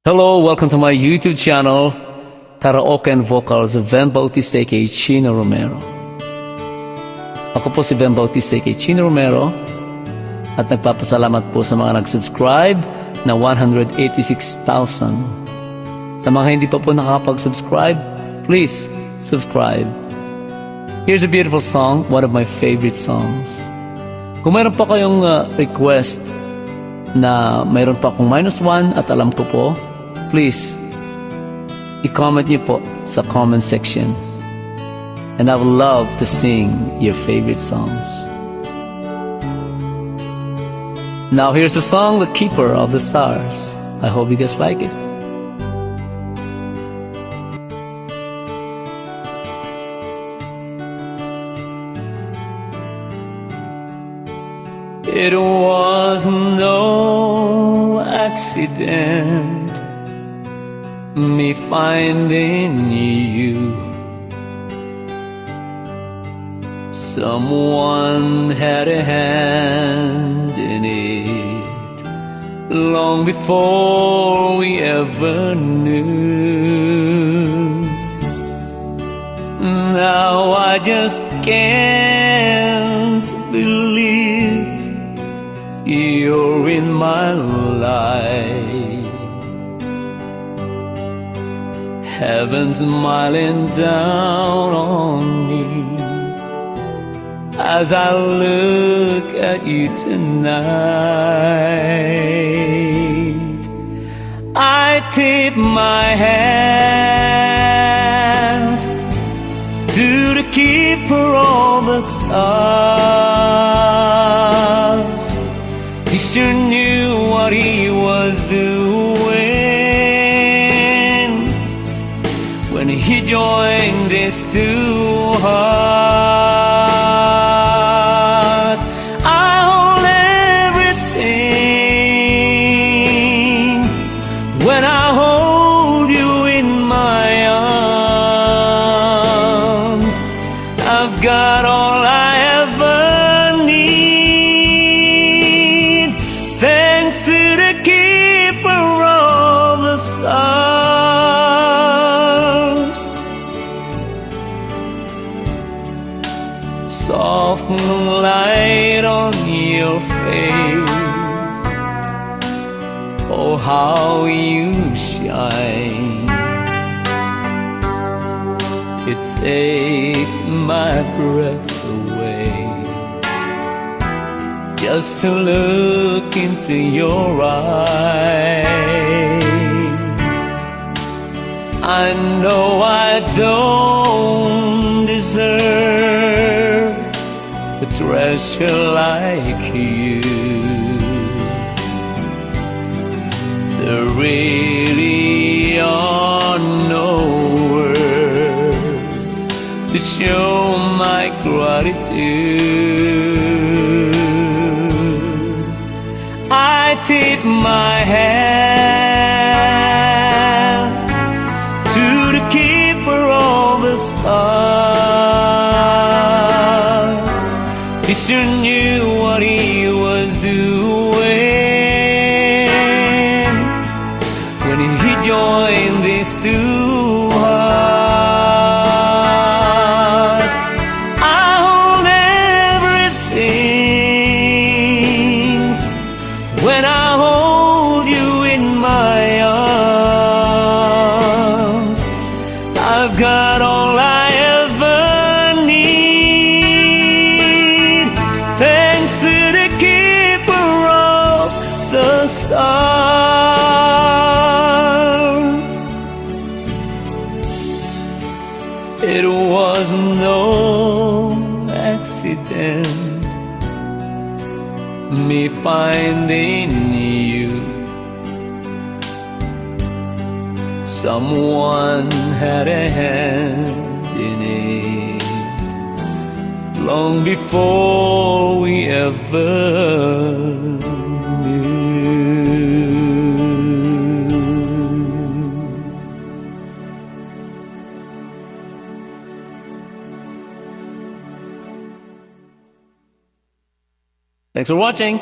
Hello, welcome to my YouTube channel, Karaoke and Vocals, Ven Bautista aka Chino Romero. Ako po si Ven Bautista aka Chino Romero at nagpapasalamat po sa mga nag-subscribe na 186,000. Sa mga hindi pa po nakakapag-subscribe, please subscribe. Here's a beautiful song, one of my favorite songs. Kung mayroon pa kayong request na mayroon pa akong -1 at alam ko po, please, i-comment niyo po sa comment section. And I would love to sing your favorite songs. Now here's the song, The Keeper of the Stars. I hope you guys like it. It was no accident, me finding you. Someone had a hand in it long before we ever knew. Now I just can't believe you're in my life. Heaven's smiling down on me as I look at you tonight. I tip my hand to the keeper of the stars. He sure knew what he was doing when he joined his two hearts. I hold everything when I hold you in my arms. I've got all I ever need, thanks to the keeper of the stars. Soft moonlight on your face, oh how you shine. It takes my breath away just to look into your eyes. I know I don't deserve a treasure like you. There really are no words to show my gratitude. I tip my hand to the keeper of the stars. He sure knew what he was doing when he joined these two hearts. I hold everything when I hold you in my arms. I've got all I ever need, thanks to the keeper of the stars. It was no accident, me finding you. Someone had a hand in it long before we ever knew. Thanks for watching.